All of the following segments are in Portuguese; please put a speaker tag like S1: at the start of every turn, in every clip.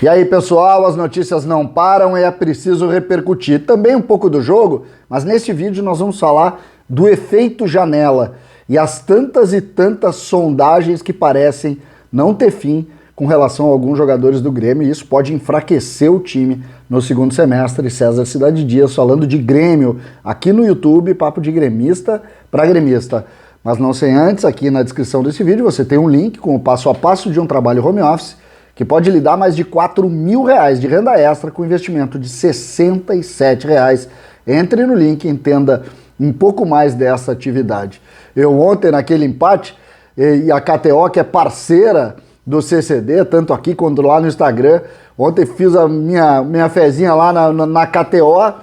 S1: E aí, pessoal, as notícias não param e é preciso repercutir. Também um pouco do jogo, mas neste vídeo nós vamos falar do efeito janela e as tantas e tantas sondagens que parecem não ter fim com relação a alguns jogadores do Grêmio, e isso pode enfraquecer o time no segundo semestre. César Cidade Dias falando de Grêmio aqui no YouTube, papo de gremista para gremista. Mas não sem antes, aqui na descrição desse vídeo você tem um link com o passo a passo de um trabalho home office que pode lhe dar mais de R$4.000 de renda extra com investimento de R$67. Entre no link e entenda um pouco mais dessa atividade. Eu ontem, naquele empate, e a KTO, que é parceira do CCD, tanto aqui quanto lá no Instagram, ontem fiz a minha fezinha lá na KTO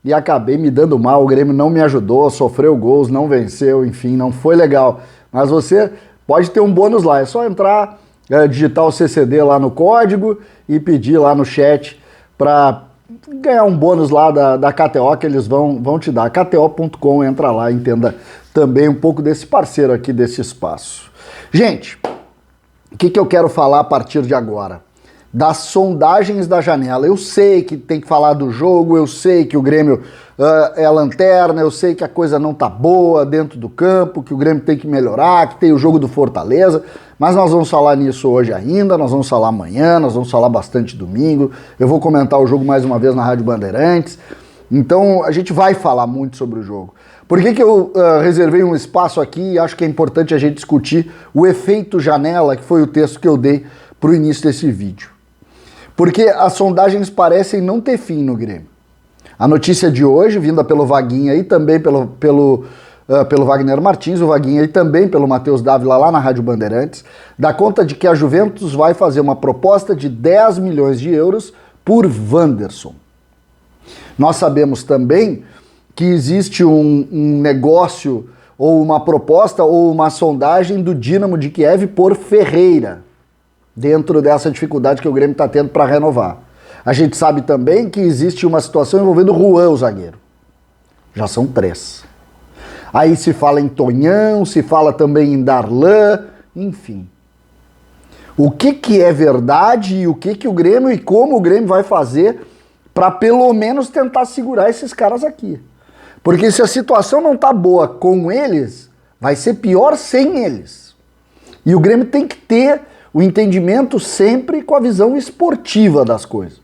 S1: e acabei me dando mal. O Grêmio não me ajudou, sofreu gols, não venceu, enfim, não foi legal. Mas você pode ter um bônus lá, é só entrar, digitar o CCD lá no código e pedir lá no chat para ganhar um bônus lá da KTO que eles vão te dar. KTO.com, entra lá e entenda também um pouco desse parceiro aqui desse espaço. Gente, o que eu quero falar a partir de agora? Das sondagens da janela. Eu sei que tem que falar do jogo, eu sei que o Grêmio é a lanterna, eu sei que a coisa não tá boa dentro do campo, que o Grêmio tem que melhorar, que tem o jogo do Fortaleza, mas nós vamos falar nisso hoje ainda, nós vamos falar amanhã, nós vamos falar bastante domingo, eu vou comentar o jogo mais uma vez na Rádio Bandeirantes, então a gente vai falar muito sobre o jogo. Por que eu reservei um espaço aqui e acho que é importante a gente discutir o efeito janela, que foi o texto que eu dei para o início desse vídeo? Porque as sondagens parecem não ter fim no Grêmio. A notícia de hoje, vinda pelo Vaguinha e também pelo Wagner Martins, o Vaguinha e também pelo Matheus Dávila lá na Rádio Bandeirantes, dá conta de que a Juventus vai fazer uma proposta de 10 milhões de euros por Wanderson. Nós sabemos também que existe um negócio ou uma proposta ou uma sondagem do Dínamo de Kiev por Ferreira, dentro dessa dificuldade que o Grêmio está tendo para renovar. A gente sabe também que existe uma situação envolvendo o Juan, o zagueiro. Já são 3. Aí se fala em Tonhão, se fala também em Darlan, enfim. O que é verdade e o que o Grêmio e como o Grêmio vai fazer para pelo menos tentar segurar esses caras aqui? Porque se a situação não tá boa com eles, vai ser pior sem eles. E o Grêmio tem que ter o entendimento sempre com a visão esportiva das coisas.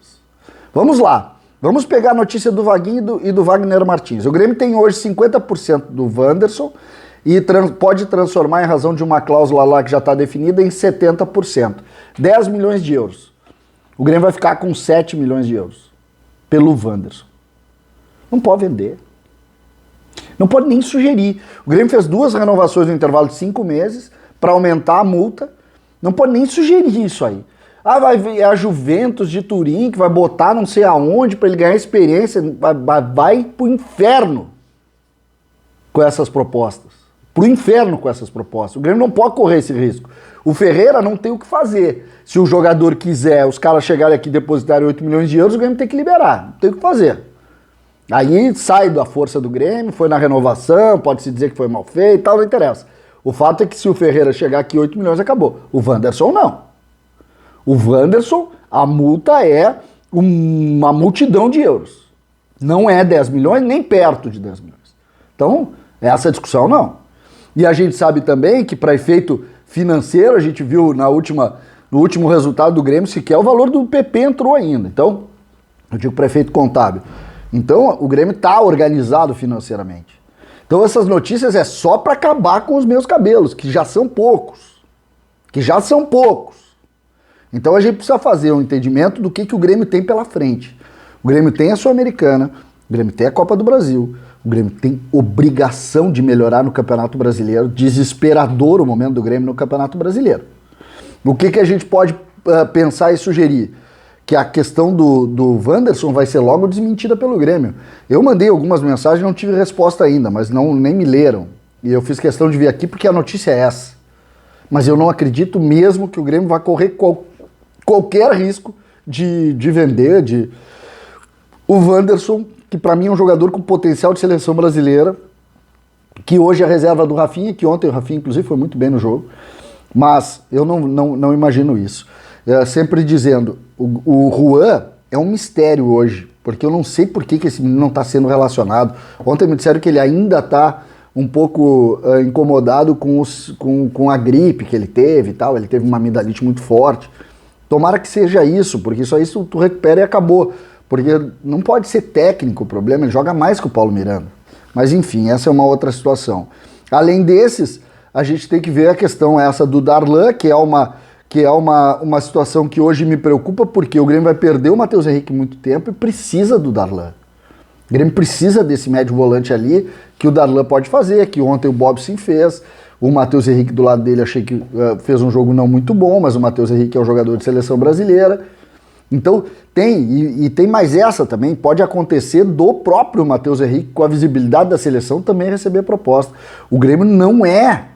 S1: Vamos lá, vamos pegar a notícia do Vaguinho e do Wagner Martins. O Grêmio tem hoje 50% do Wanderson e pode transformar, em razão de uma cláusula lá que já está definida, em 70%. 10 milhões de euros. O Grêmio vai ficar com 7 milhões de euros pelo Wanderson. Não pode vender. Não pode nem sugerir. O Grêmio fez 2 renovações no intervalo de 5 meses para aumentar a multa. Não pode nem sugerir isso aí. Ah, vai ver a Juventus de Turim que vai botar não sei aonde para ele ganhar experiência. Vai pro inferno com essas propostas. Pro inferno com essas propostas. O Grêmio não pode correr esse risco. O Ferreira não tem o que fazer. Se o jogador quiser, os caras chegarem aqui e depositarem 8 milhões de euros, o Grêmio tem que liberar. Não tem o que fazer. Aí sai da força do Grêmio, foi na renovação, pode-se dizer que foi mal feito e tal, não interessa. O fato é que se o Ferreira chegar aqui 8 milhões, acabou. O Wanderson não. O Wanderson, a multa é uma multidão de euros. Não é 10 milhões, nem perto de 10 milhões. Então, essa discussão não. E a gente sabe também que para efeito financeiro, a gente viu no último resultado do Grêmio, sequer o valor do PP entrou ainda. Então, eu digo para efeito contábil. Então, o Grêmio está organizado financeiramente. Então, essas notícias é só para acabar com os meus cabelos, que já são poucos. Então, a gente precisa fazer um entendimento do que o Grêmio tem pela frente. O Grêmio tem a Sul-Americana, o Grêmio tem a Copa do Brasil, o Grêmio tem obrigação de melhorar no Campeonato Brasileiro, desesperador o momento do Grêmio no Campeonato Brasileiro. O que a gente pode pensar e sugerir? Que a questão do Wanderson vai ser logo desmentida pelo Grêmio. Eu mandei algumas mensagens, não tive resposta ainda, mas nem me leram. E eu fiz questão de vir aqui porque a notícia é essa. Mas eu não acredito mesmo que o Grêmio vai correr qualquer risco de vender. O Wanderson, que para mim é um jogador com potencial de seleção brasileira, que hoje é a reserva do Rafinha, que ontem o Rafinha inclusive foi muito bem no jogo, mas eu não imagino isso. sempre dizendo, o Juan é um mistério hoje, porque eu não sei por que esse menino não está sendo relacionado. Ontem me disseram que ele ainda está um pouco incomodado com a gripe que ele teve e tal, ele teve uma amidalite muito forte. Tomara que seja isso, porque isso aí tu recupera e acabou. Porque não pode ser técnico o problema, ele joga mais que o Paulo Miranda. Mas enfim, essa é uma outra situação. Além desses, a gente tem que ver a questão essa do Darlan, que é uma situação que hoje me preocupa, porque o Grêmio vai perder o Matheus Henrique muito tempo e precisa do Darlan. O Grêmio precisa desse médio volante ali, que o Darlan pode fazer, que ontem o Bobson fez. O Matheus Henrique do lado dele, achei que fez um jogo não muito bom, mas o Matheus Henrique é um jogador de seleção brasileira. Então tem mais essa também, pode acontecer do próprio Matheus Henrique, com a visibilidade da seleção, também receber proposta. O Grêmio não é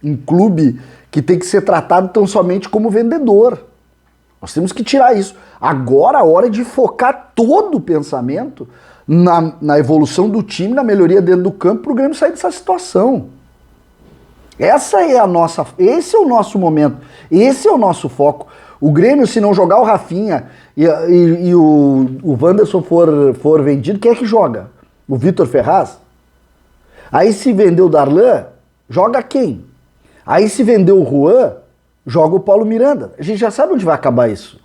S1: um clube que tem que ser tratado tão somente como vendedor. Nós temos que tirar isso. Agora a hora de focar todo o pensamento na evolução do time, na melhoria dentro do campo, para o Grêmio sair dessa situação. Esse é o nosso momento, esse é o nosso foco. O Grêmio, se não jogar o Rafinha e o Wanderson for vendido, quem é que joga? O Vitor Ferraz? Aí se vender o Darlan, joga quem? Aí se vender o Juan, joga o Paulo Miranda. A gente já sabe onde vai acabar isso.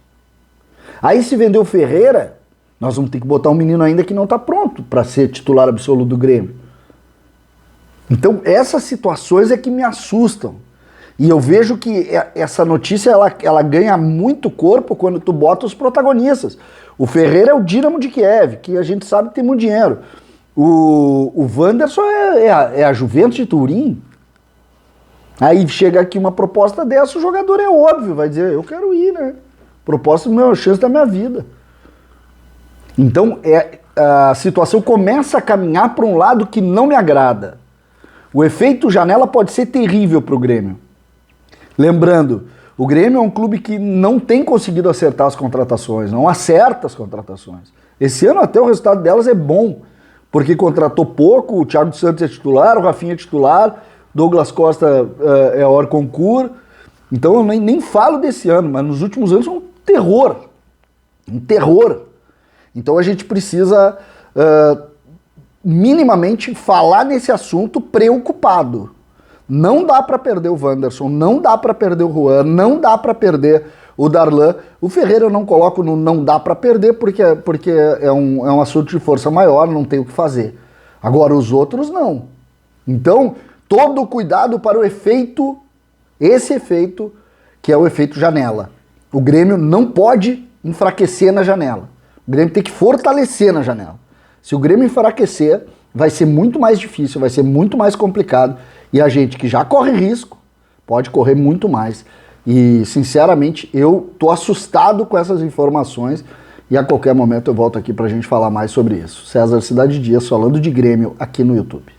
S1: Aí se vender o Ferreira, nós vamos ter que botar um menino ainda que não está pronto para ser titular absoluto do Grêmio. Então essas situações é que me assustam. E eu vejo que essa notícia ela ganha muito corpo quando tu bota os protagonistas. O Ferreira é o Dínamo de Kiev, que a gente sabe que tem muito dinheiro. O Wanderson é a Juventus de Turim. Aí chega aqui uma proposta dessa, o jogador é óbvio, vai dizer, eu quero ir, né? Proposta é a chance da minha vida. Então a situação começa a caminhar para um lado que não me agrada. O efeito janela pode ser terrível para o Grêmio. Lembrando, o Grêmio é um clube que não tem conseguido acertar as contratações, não acerta as contratações. Esse ano até o resultado delas é bom, porque contratou pouco, o Thiago Santos é titular, o Rafinha é titular, Douglas Costa é hors concurso. Então eu nem falo desse ano, mas nos últimos anos é um terror. Um terror. Então a gente precisa minimamente falar nesse assunto preocupado. Não dá para perder o Wanderson, não dá para perder o Juan, não dá para perder o Darlan. O Ferreira eu não coloco no não dá para perder porque é um assunto de força maior, não tem o que fazer. Agora os outros não. Então, todo cuidado para o efeito, esse efeito que é o efeito janela. O Grêmio não pode enfraquecer na janela. O Grêmio tem que fortalecer na janela. Se o Grêmio enfraquecer, vai ser muito mais difícil, vai ser muito mais complicado. E a gente que já corre risco, pode correr muito mais. E, sinceramente, eu tô assustado com essas informações e a qualquer momento eu volto aqui pra gente falar mais sobre isso. César Cidade Dias falando de Grêmio aqui no YouTube.